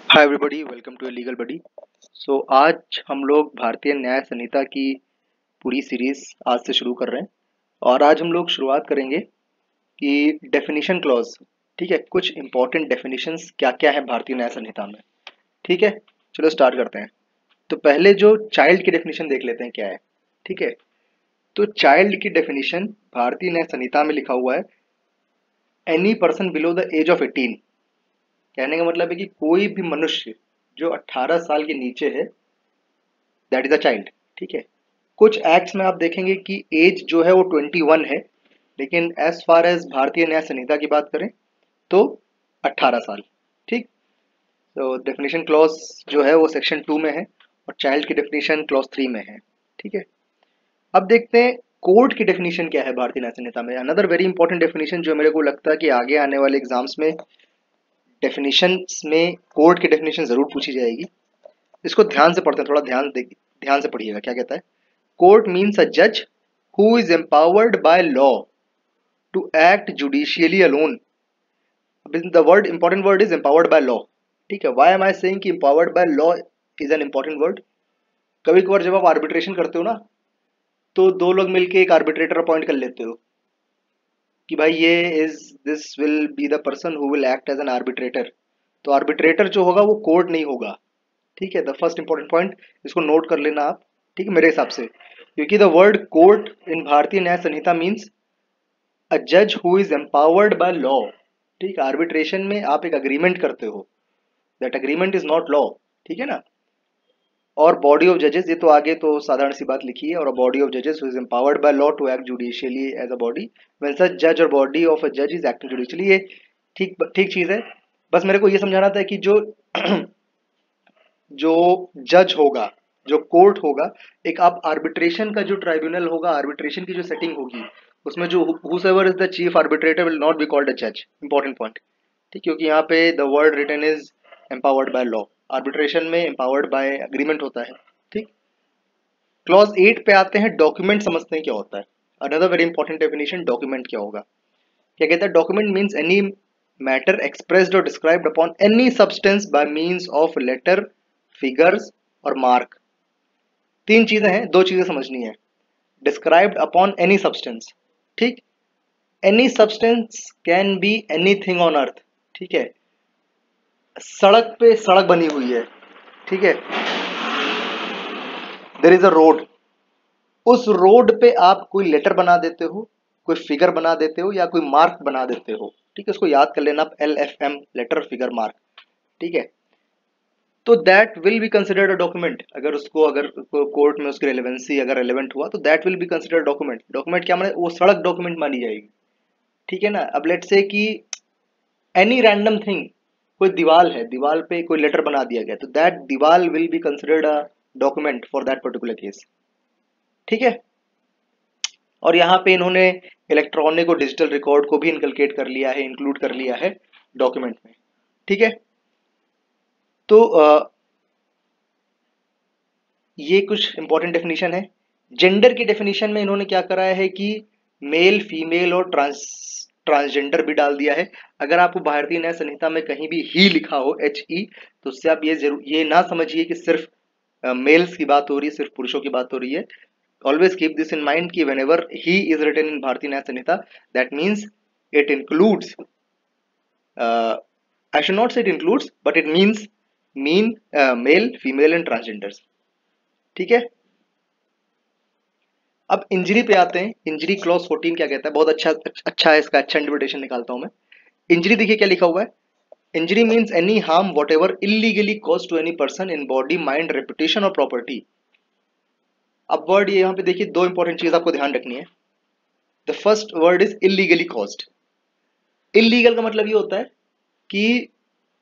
Hi everybody, welcome to Legal Buddy. So आज हम लोग भारतीय न्याय संहिता की पूरी सीरीज आज से शुरू कर रहे हैं और आज हम लोग शुरुआत करेंगे कि डेफिनेशन क्लॉज। ठीक है, कुछ इंपॉर्टेंट डेफिनेशंस क्या क्या है भारतीय न्याय संहिता में। ठीक है, चलो स्टार्ट करते हैं। तो पहले जो चाइल्ड की डेफिनेशन देख लेते हैं क्या है। ठीक है, तो चाइल्ड की डेफिनेशन भारतीय न्याय संहिता में लिखा हुआ है, any person below the age of 18। कहने का मतलब है कि कोई भी मनुष्य जो 18 साल के नीचे है, दैट इज अ चाइल्ड। ठीक है, कुछ एक्ट्स में आप देखेंगे कि एज जो है वो 21 है, लेकिन एज फार एज भारतीय न्याय संहिता की बात करें तो 18 साल। ठीक, तो डेफिनेशन क्लॉज जो है वो सेक्शन 2 में है और चाइल्ड की डेफिनेशन क्लॉज 3 में है। ठीक है, अब देखते हैं कोर्ट की डेफिनेशन क्या है भारतीय न्याय संहिता में। अनदर वेरी इंपॉर्टेंट डेफिनेशन जो मेरे को लगता है कि आगे आने वाले एग्जाम्स में डेफिनेशंस में कोर्ट की डेफिनेशन जरूर पूछी जाएगी। इसको ध्यान से पढ़ते हैं, थोड़ा ध्यान से पढ़िएगा क्या कहता है। कोर्ट मीन्स अ जज who is empowered by law to act judicially alone. The word important word is empowered by law. ठीक है, व्हाई एम आई सेइंग कि empowered by law is an important word. कभी कभार जब आप arbitration करते हो ना, तो दो लोग मिलके एक आर्बिट्रेटर अपॉइंट कर लेते हो कि भाई ये is this will be the person who will act as an arbitrator. तो आर्बिट्रेटर जो होगा वो कोर्ट नहीं होगा। ठीक है, द फर्स्ट इंपॉर्टेंट पॉइंट, इसको नोट कर लेना आप। ठीक है, मेरे हिसाब से, क्योंकि the word court in Bharatiya Nyaya Samhita means a जज who is empowered by law. ठीक है, आर्बिट्रेशन में आप एक अग्रीमेंट करते हो, that agreement is not law. ठीक है ना। और बॉडी ऑफ जजेस, ये तो आगे तो साधारण सी बात लिखी है, और बॉडी ऑफ जजेस who is empowered by law to act judicially as a body when such जज और बॉडी ऑफ अ जज इज एक्टिंग जुडिशियली। ये ठीक ठीक चीज है। बस मेरे को ये समझाना था कि जो जो जज होगा, जो कोर्ट होगा, एक आप आर्बिट्रेशन का जो ट्राइब्यूनल होगा, आर्बिट्रेशन की जो सेटिंग होगी, उसमें जो whoever is the chief arbitrator will not be called a जज। Important point. ठीक, क्योंकि यहाँ पे the word written is empowered by law. Arbitration में एम्पावर्ड बाय अग्रीमेंट होता है। ठीक, क्लॉज 8 पे आते हैं, डॉक्यूमेंट समझते हैं क्या होता है। Another very important definition, document क्या होगा। क्या कहता है, document means any matter expressed or described upon any substance by means of letter, figures or mark. तीन चीजें हैं, दो चीजें समझनी है। Described upon any substance. ठीक, any substance can be anything on earth. ठीक है, सड़क पे सड़क बनी हुई है। ठीक है, देयर इज अ रोड। उस रोड पे आप कोई लेटर बना देते हो, कोई फिगर बना देते हो, या कोई मार्क बना देते हो। ठीक है, उसको याद कर लेना आप, LFM, लेटर, फिगर, मार्क। ठीक है, तो that will be considered a document. अगर कोर्ट में उसकी रेलेवेंसी अगर रेलेवेंट हुआ तो that will be considered document. Document क्या माने, वो सड़क डॉक्यूमेंट मानी जाएगी। ठीक है ना। अब लेट्स से कि एनी रैंडम थिंग, कोई दीवार है, दीवार पे कोई लेटर बना दिया गया, तो दैट दीवार will be considered a document for that particular case. ठीक है, और यहाँ पे इन्होंने इलेक्ट्रॉनिक और डिजिटल रिकॉर्ड को भी इनकलकेट कर लिया है, इंक्लूड कर लिया है डॉक्यूमेंट में। ठीक है, तो ये कुछ इंपॉर्टेंट डेफिनेशन है। जेंडर की डेफिनेशन में इन्होंने क्या कराया है कि मेल, फीमेल और ट्रांसजेंडर भी डाल दिया है। अगर आपको भारतीय न्याय संहिता में कहीं भी ही लिखा हो, HE, तो उससे आप ये ना समझिए कि सिर्फ मेल्स की बात हो रही है, सिर्फ पुरुषों की बात हो रही है। Always keep this in mind कि whenever he is written in Bharatiya Nyaya Sanhita, that means it includes, I should not say it includes, but it means male, female and transgenders. ठीक है, अब इंजरी पे आते हैं। इंजरी क्लॉज 14 क्या कहता है, बहुत अच्छा है इसका, अच्छा इंटरप्रिटेशन निकालता हूं मैं। इंजरी देखिए क्या लिखा हुआ है। Injury means any harm whatever illegally cause to any person in body, mind, reputation और प्रॉपर्टी। अब वर्ड ये यहाँ पे देखिए, दो इंपॉर्टेंट चीज आपको ध्यान रखनी है। The first word is illegally caused. Illegal का मतलब ये होता है कि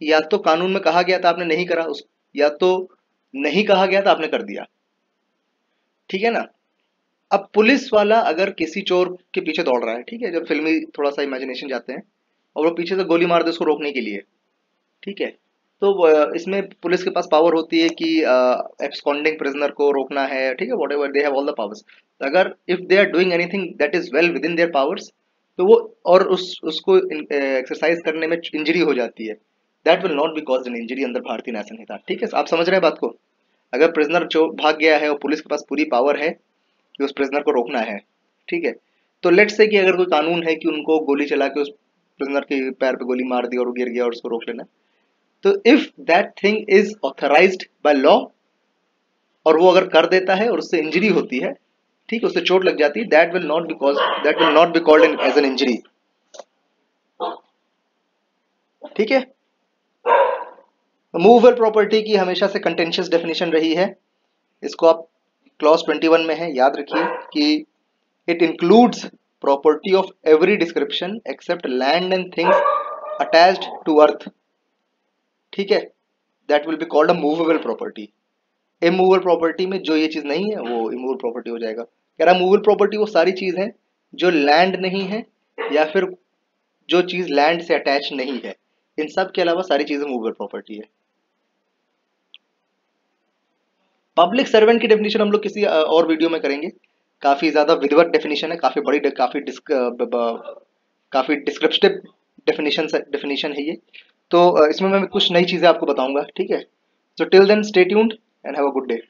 या तो कानून में कहा गया था आपने नहीं करा उस, या तो नहीं कहा गया था आपने कर दिया। ठीक है ना। अब पुलिस वाला अगर किसी चोर के पीछे दौड़ रहा है, ठीक है, जब फिल्मी थोड़ा सा इमेजिनेशन जाते हैं, और वो पीछे से गोली मार दे उसको रोकने के लिए। ठीक है, तो इसमें पुलिस के पास पावर होती है कि एब्सकॉन्डिंग प्रिजनर को रोकना है। ठीक है, whatever they have all the powers. अगर if they are doing anything that is well within their powers, तो वो और उसको एक्सरसाइज करने में इंजरी हो जाती है, that will not be cause an injury under भारतीय न्याय संहिता। ठीक है, आप समझ रहे हैं बात को। अगर प्रिजनर जो भाग गया है और पुलिस के पास पूरी पावर है कि उस प्रिजनर को रोकना है, ठीक है, तो लेट्स से कि अगर कोई कानून है कि उनको गोली चला के उस प्रिजनर के पैर पे गोली मार दी और वो गिर गया और उसको रोक लेना, तो if that thing is authorised by law और वो अगर कर देता है और उससे इंजरी होती है, ठीक है, उससे चोट लग जाती है, that will not be called as an injury. ठीक है, मूवेबल प्रॉपर्टी की हमेशा से कंटेंशियस डेफिनेशन रही है, इसको आप क्लॉज 21 में है, याद रखिए कि it includes property of every description except land and things attached to earth. ठीक है, that will be called a movable property. Immovable property में जो ये चीज नहीं है वो इमूवेबल प्रॉपर्टी हो जाएगा। कह रहा मूवेबल प्रॉपर्टी वो सारी चीज है जो लैंड नहीं है या फिर जो चीज लैंड से अटैच नहीं है, इन सब के अलावा सारी चीजें मूवेबल प्रॉपर्टी है। पब्लिक सर्वेंट की डेफिनेशन हम लोग किसी और वीडियो में करेंगे, काफी ज्यादा विधिवत डेफिनेशन है, काफी बड़ी काफी डिस्क्रिप्टिव डेफिनेशन है ये। तो इसमें मैं कुछ नई चीजें आपको बताऊंगा। ठीक है, so till then stay tuned and have a good day.